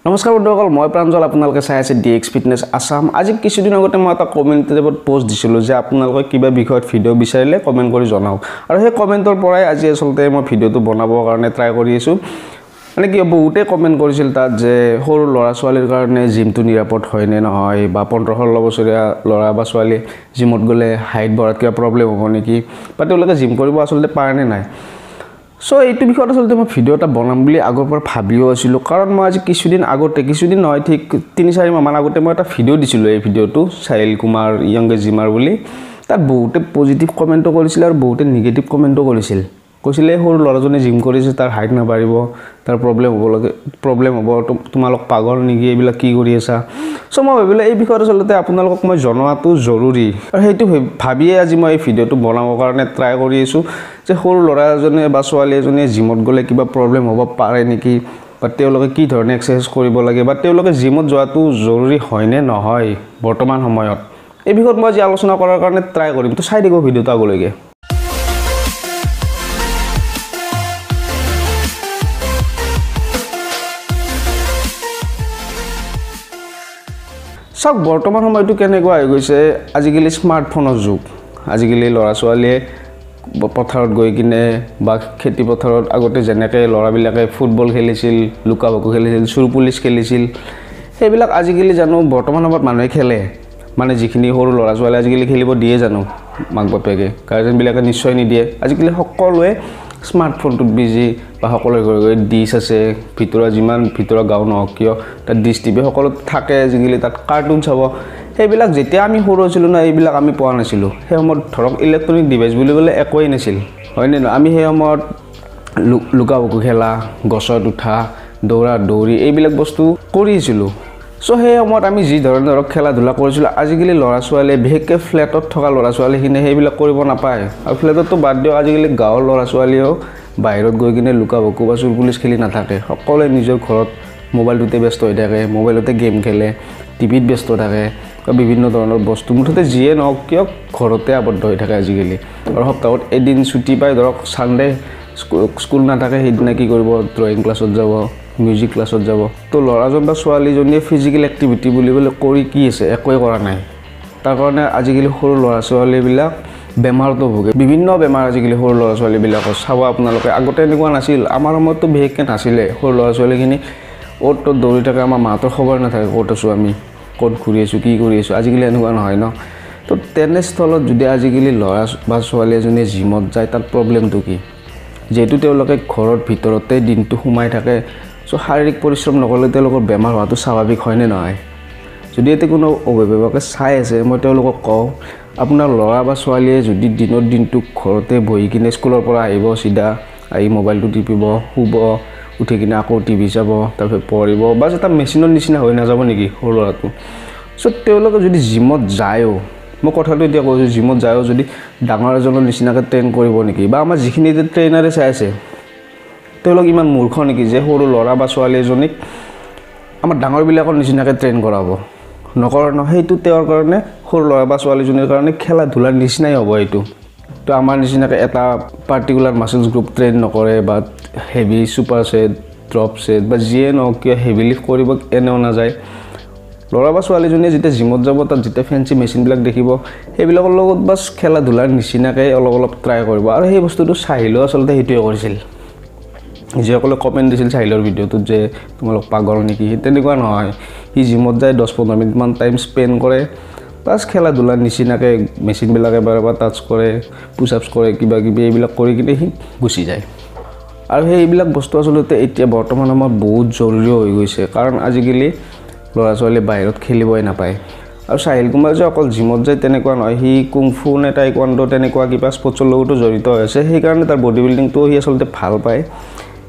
নমস্কাৰ বন্ধুসকল, মই প্ৰাঞ্জল। আপোনালোকে চাই আছে DX ফিটনেছ আসাম। আজি কিছুদিন আগতে মই এটা কমেণ্ট টেবত পোষ্ট দিছিলোঁ যে আপোনালোকে কিবা বিষয়ত ভিডিঅ' বিচাৰিলে কমেণ্ট কৰি জনাওক। আৰু সেই কমেণ্টৰ পৰাই আজি আচলতে মই ভিডিঅ'টো বনাবৰ কাৰণে ট্ৰাই কৰি আছোঁ। মানে কি বহুতে কমেণ্ট কৰিছিল তাত যে সৰু ল'ৰা ছোৱালীৰ কাৰণে জিমটো নিৰাপদ হয়নে নহয়, বা 15-16 বছৰীয়া ল'ৰা বা ছোৱালী জিমত গ'লে হাইট বঢ়াত কিবা প্ৰব্লেম হ'ব নেকি, বা তেওঁলোকে জিম কৰিব আচলতে পাৰেনে নাই। সো এইটো বিষয়ত আচলতে মই ভিডিঅ' এটা বনাম বুলি আগৰ পৰা ভাবিও আছিলোঁ। কাৰণ মই আজি কিছুদিন নহয়, ঠিক 3-4 মাহমান আগতে মই এটা ভিডিঅ' দিছিলোঁ। এই ভিডিঅ'টো চাহিল কুমাৰ য়ংগেষ্ট জিমাৰ বুলি। তাত বহুতে পজিটিভ কমেণ্টো কৰিছিল আৰু বহুতে নিগেটিভ কমেণ্টো কৰিছিল। কৈছিলে সৰু ল'ৰাজনে জিম কৰিছে, তাৰ হাইট নাবাঢ়িব, তাৰ প্ৰব্লেম হ'ব, তোমালোক পাগল নেকি, এইবিলাক কি কৰি আছা। চ' মই ভাবিলোঁ এই বিষয়ত আচলতে আপোনালোকক মই জনোৱাটো জৰুৰী। আৰু সেইটো ভাবিয়ে আজি মই এই ভিডিঅ'টো বনাবৰ কাৰণে ট্ৰাই কৰি আছোঁ যে সৰু ল'ৰা এজনে বা ছোৱালী এজনীয়ে জিমত গ'লে কিবা প্ৰব্লেম হ'ব পাৰে নেকি, বা তেওঁলোকে কি ধৰণে এক্সাৰচাইজ কৰিব লাগে, বা তেওঁলোকে জিমত যোৱাটো জৰুৰী হয়নে নহয় বৰ্তমান সময়ত। এই বিষয়ত মই আজি আলোচনা কৰাৰ কাৰণে ট্ৰাই কৰিম। তো চাই দিব ভিডিঅ'টো আগলৈকে। চাওক, বৰ্তমান সময়টো কেনেকুৱা হৈ গৈছে। আজিকালি স্মাৰ্টফোনৰ যুগ। আজিকালি ল'ৰা ছোৱালীয়ে পথাৰত গৈ কিনে বা খেতি পথাৰত আগতে যেনেকৈ ল'ৰাবিলাকে ফুটবল খেলিছিল, লুকা ভাকু খেলিছিল, চোৰ পুলিচ খেলিছিল, সেইবিলাক আজিকালি জানো বৰ্তমান সময়ত মানুহে খেলে। মানে যিখিনি সৰু ল'ৰা ছোৱালী আজিকালি খেলিব দিয়ে জানো মাক বাপেকে, গাৰ্জেনবিলাকে নিশ্চয় নিদিয়ে। আজিকালি সকলোৱে স্মাৰ্টফোনটোত বিজি, বা সকলোৰে ঘৰে ঘৰে ডিছ আছে। যিমান ভিতৰুৱা গাঁও নহওক কিয় তাত ডিছ টিভি সকলো থাকে। আজিকালি তাত কাৰ্টুন চাব। সেইবিলাক যেতিয়া আমি সৰু আছিলোঁ না, এইবিলাক আমি পোৱা নাছিলোঁ। সেই সময়ত ধৰক ইলেক্ট্ৰনিক ডিভাইচ বুলিবলৈ একোৱেই নাছিল, হয়নে নহয়। আমি সেই সময়ত লুকা ভাকু খেলা, গছত উঠা, দৌৰা দৌৰি, এইবিলাক বস্তু কৰিছিলোঁ। চ' সেই সময়ত আমি যি ধৰক খেলা ধূলা কৰিছিলোঁ, আজিকালি ল'ৰা ছোৱালীয়ে, বিশেষকৈ ফ্লেটত থকা ল'ৰা ছোৱালীখিনিয়ে সেইবিলাক কৰিব নাপায়। আৰু ফ্লেটততো বাদ দিয়ক, আজিকালি গাঁৱৰ ল'ৰা ছোৱালীয়েও বাহিৰত গৈ কিনে লুকা ভাকু বা চোৰ পুলিচ খেলি নাথাকে। সকলোৱে নিজৰ ঘৰত মোবাইলটোতে ব্যস্ত হৈ থাকে, মোবাইলতে গেম খেলে, টিভিত ব্যস্ত থাকে, বা বিভিন্ন ধৰণৰ বস্তু, মুঠতে যিয়ে নহওক কিয় ঘৰতে আবদ্ধ হৈ থাকে আজিকালি। আৰু সপ্তাহত এদিন ছুটি পাই, ধৰক ছানডে স্কুল নাথাকে, সেইদিনা কি কৰিব, ড্ৰয়িং ক্লাছত যাব, মিউজিক ক্লাছত যাব। তো ল'ৰাজন বা ছোৱালীজনীয়ে ফিজিকেল এক্টিভিটি বুলিবলৈ কৰি কি আছে, একোৱে কৰা নাই। তাৰ কাৰণে আজিকালি সৰু ল'ৰা ছোৱালীবিলাক বেমাৰতো ভোগে। বিভিন্ন বেমাৰ আজিকালি সৰু ল'ৰা ছোৱালীবিলাকৰ চাব আপোনালোকে। আগতে এনেকুৱা নাছিল, আমাৰ সময়ততো বিশেষকৈ নাছিলে। সৰু ল'ৰা ছোৱালীখিনি অ'ত ত'ত দৌৰি থাকে, আমাৰ মাহঁতৰ খবৰ নাথাকে ক'ত আছোঁ আমি, ক'ত ঘূৰি আছোঁ, কি কৰি আছোঁ। আজিকালি এনেকুৱা নহয় ন। তো তেনেস্থলত যদি আজিকালি ল'ৰা বা ছোৱালী এজনীয়ে জিমত যায়, তাত প্ৰব্লেমটো কি? যিহেতু তেওঁলোকে ঘৰত ভিতৰতে দিনটো সোমাই থাকে, চ' শাৰীৰিক পৰিশ্ৰম নকৰিলে তেওঁলোকৰ বেমাৰ হোৱাটো স্বাভাৱিক হয়নে নহয়। যদি ইয়াতে কোনো অভিভাৱকে চাই আছে, মই তেওঁলোকক কওঁ, আপোনাৰ ল'ৰা বা ছোৱালীয়ে যদি দিনটো ঘৰতে বহি কিনে স্কুলৰ পৰা আহিব, চিধা আহি মোবাইলটো টিপিব, শুব, উঠি কিনে আকৌ টিভি চাব, তাৰপিছত পঢ়িব, বাছ এটা মেচিনৰ নিচিনা হৈ নাযাব নেকি সৰু ল'ৰাটো। চ' তেওঁলোকে যদি জিমত যায়ও, মই কথাটো এতিয়া কৈছোঁ, জিমত যায়ও যদি ডাঙৰ এজনৰ নিচিনাকৈ ট্ৰেইন কৰিব নেকি, বা আমাৰ যিখিনি এতিয়া ট্ৰেইনাৰে চাই আছে, তেওঁলোক ইমান মূৰ্খ নেকি যে সৰু ল'ৰা বা ছোৱালী এজনীক আমাৰ ডাঙৰবিলাকৰ নিচিনাকৈ ট্ৰেইন কৰাব। নকৰে ন। সেইটো তেওঁৰ কাৰণে, সৰু ল'ৰা বা ছোৱালীজনীৰ কাৰণে খেলা ধূলাৰ নিচিনাই হ'ব এইটো। তো আমাৰ নিচিনাকৈ এটা পাৰ্টিকুলাৰ মাছলছ গ্ৰুপ ট্ৰেইন নকৰে, বা heavy super set, drop set, বা যিয়ে নহওক কিয় হেভি লিফ্ট কৰিব এনেও নাযায়। ল'ৰা বা ছোৱালীজনীয়ে যেতিয়া জিমত যাব, তাত যেতিয়া ফেঞ্চি মেচিনবিলাক দেখিব, সেইবিলাকৰ লগত বাছ খেলা ধূলাৰ নিচিনাকৈ অলপ ট্ৰাই কৰিব। আৰু সেই বস্তুটো চাহিলেও আচলতে সেইটোৱে কৰিছিল। যিসকলে কমেণ্ট দিছিল চাহিলৰ ভিডিঅ'টোত যে তোমালোক পাগল নেকি, তেনেকুৱা নহয়। সি জিমত যায়, 10-15 মিনিটমান টাইম স্পেণ্ড কৰে, বাছ খেলা ধূলাৰ নিচিনাকৈ মেচিনবিলাক এবাৰ টাচ কৰে, পুছ-আপছ কৰে, কিবা কিবি এইবিলাক কৰি কিনে সি গুচি যায়। আৰু সেইবিলাক বস্তু আচলতে এতিয়া বৰ্তমান সময়ত বহুত জৰুৰী হৈ গৈছে। কাৰণ আজিকালি ল'ৰা ছোৱালীয়ে বাহিৰত খেলিবই নাপায়। আৰু চাহিল কুমাৰ যে অকল জিমত যায় তেনেকুৱা নহয়, সি কুংফু নে টাইকোৱাণ্ডো তেনেকুৱা কিবা স্পৰ্টছৰ লগতো জড়িত হৈ আছে। সেইকাৰণে তাৰ বডি বিল্ডিংটো সি আচলতে ভাল পায়।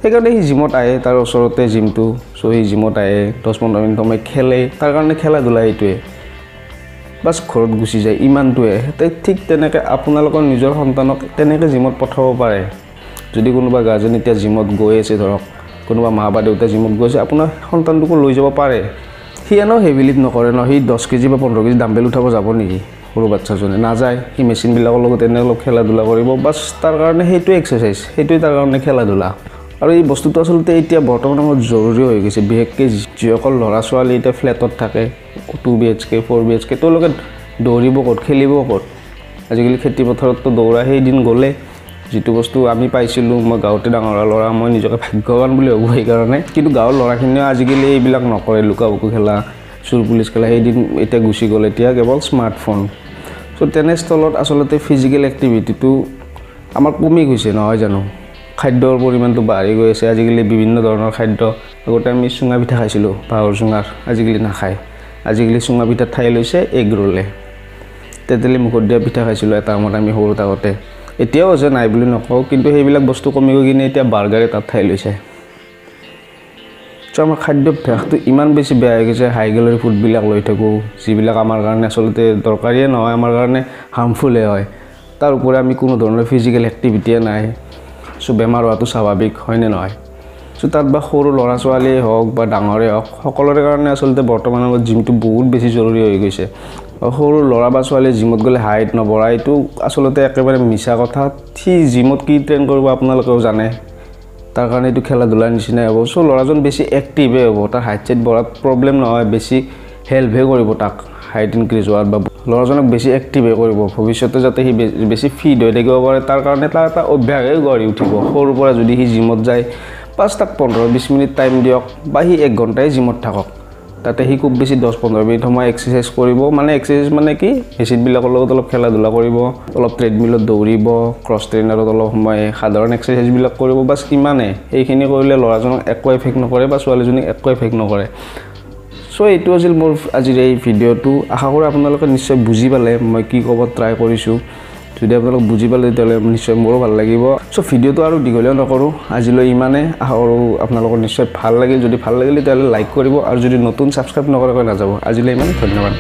সেইকাৰণে সি জিমত আহে, তাৰ ওচৰতে জিমটো। চ' সি জিমত আহে, 10-15 মিনিট সময় খেলে। তাৰ কাৰণে খেলা ধূলা এইটোৱে, বাছ ঘৰত গুচি যায়, ইমানটোৱে। ঠিক তেনেকৈ আপোনালোকৰ নিজৰ সন্তানক তেনেকৈ জিমত পঠাব পাৰে। যদি কোনোবা গাৰ্জেন এতিয়া জিমত গৈ আছে, ধৰক কোনোবা মা বা দেউতা জিমত গৈছে, আপোনাৰ সন্তানটোকো লৈ যাব পাৰে। সি এনেও হেভি লিফ্ট নকৰে ন। সি 10 কেজি বা 15 কেজি ডাম্বেল উঠাব যাব নেকি সৰু বাচ্চাজনে? নাযায়। সি মেচিনবিলাকৰ লগত এনে অলপ খেলা ধূলা কৰিব, বাছ তাৰ কাৰণে সেইটোৱে এক্সাৰচাইজ, সেইটোৱে তাৰ কাৰণে খেলা ধূলা। আৰু এই বস্তুটো আচলতে এতিয়া বৰ্তমান সময়ত জৰুৰী হৈ গৈছে বিশেষকৈ যিসকল ল'ৰা ছোৱালী এতিয়া ফ্লেটত থাকে 2 BHK 4 BHK তেওঁলোকে দৌৰিব ক'ত খেলিব ক'ত আজিকালি খেতি পথাৰততো দৌৰা সেই দিন গ'লে যিটো বস্তু আমি পাইছিলোঁ মই গাঁৱতে ডাঙৰ ল'ৰা মই নিজকে ভাগ্যৱান বুলি ভাবোঁ সেইকাৰণে কিন্তু গাঁৱৰ ল'ৰাখিনিও আজিকালি এইবিলাক নকৰে লুকা বুকু খেলা চুৰ পুলিচ খেলা সেই দিন এতিয়া গুচি গ'ল এতিয়া কেৱল স্মাৰ্টফোন চ' তেনেস্থলত আচলতে ফিজিকেল এক্টিভিটিটো আমাৰ কমি গৈছে নহয় জানো খাদ্যৰ পৰিমাণটো বাঢ়ি গৈ আছে আজিকালি বিভিন্ন ধৰণৰ খাদ্য আগতে আমি চুঙা পিঠা খাইছিলোঁ বাঁহৰ চুঙাৰ আজিকালি নাখায় আজিকালি চুঙা পিঠাৰ ঠাই লৈছে এগ ৰোলে তেতেলী মুখত দিয়া পিঠা খাইছিলোঁ এটা সময়ত আমি সৰু থাকোঁতে এতিয়াও আছে নাই বুলি নকওঁ কিন্তু সেইবিলাক বস্তু কমি গৈ কিনে এতিয়া বাৰ্গাৰে তাত ঠাই লৈছে চ' আমাৰ খাদ্যাভ্যাসটো ইমান বেছি বেয়া হৈ গৈছে হাই কেলৰি ফুডবিলাক লৈ থাকোঁ যিবিলাক আমাৰ কাৰণে আচলতে দৰকাৰীয়ে নহয় আমাৰ কাৰণে হাৰ্মফুলহে হয় তাৰ উপৰি আমি কোনো ধৰণৰ ফিজিকেল এক্টিভিটিয়ে নাই চ' বেমাৰ হোৱাটো স্বাভাৱিক হয়নে নহয় চ' তাত বা সৰু ল'ৰা ছোৱালীয়ে হওক বা ডাঙৰে হওক সকলোৰে কাৰণে আচলতে বৰ্তমান সময়ত জিমটো বহুত বেছি জৰুৰী হৈ গৈছে সৰু ল'ৰা বা ছোৱালীয়ে জিমত গ'লে হাইট নবঢ়া এইটো আচলতে একেবাৰে মিছা কথা সি জিমত কি ট্ৰেইন কৰিব আপোনালোকেও জানে তাৰ কাৰণে এইটো খেলা ধূলাৰ নিচিনাই হ'ব চ' ল'ৰাজন বেছি এক্টিভে হ'ব তাৰ হাইট চাইট বঢ়াত প্ৰব্লেম নহয় বেছি হেল্পহে কৰিব তাক হাইট ইনক্ৰিজ হোৱাত বা ল'ৰাজনক বেছি এক্টিভে কৰিব ভৱিষ্যতে যাতে সি বেছি ফিট হৈ থাকিব পাৰে তাৰ কাৰণে তাৰ এটা অভ্যাসে গঢ়ি উঠিব সৰুৰ পৰা যদি সি জিমত যায় পাঁচ তাক 15-20 মিনিট টাইম দিয়ক বা সি 1 ঘণ্টাই জিমত থাকক তাতে সি খুব বেছি 10-15 মিনিট সময় এক্সাৰচাইজ কৰিব মানে এক্সাৰচাইজ মানে কি মেচিনবিলাকৰ লগত অলপ খেলা ধূলা কৰিব অলপ ট্ৰেডমিলত দৌৰিব ক্ৰছ ট্ৰেইনাৰত অলপ সময় সাধাৰণ এক্সাৰচাইজবিলাক কৰিব বাছ ইমানেই এইখিনি কৰিলে ল'ৰাজনক একো এফেক্ট নকৰে বা ছোৱালীজনীক একো এফেক্ট নকৰে চ' এইটো আছিল মোৰ আজিৰ এই ভিডিঅ'টো আশা কৰোঁ আপোনালোকে নিশ্চয় বুজি পালে মই কি ক'ব ট্ৰাই কৰিছোঁ যদি আপোনালোক বুজি পালে তেতিয়াহ'লে নিশ্চয় মোৰো ভাল লাগিব চ' ভিডিঅ'টো আৰু দীঘলীয়া নকৰোঁ আজিলৈ ইমানে আশা কৰোঁ আপোনালোকৰ নিশ্চয় ভাল লাগিল যদি ভাল লাগিলে তেতিয়াহ'লে লাইক কৰিব আৰু যদি নতুন ছাবস্ক্ৰাইব নকৰাকৈ নাযাব আজিলৈ ইমান ধন্যবাদ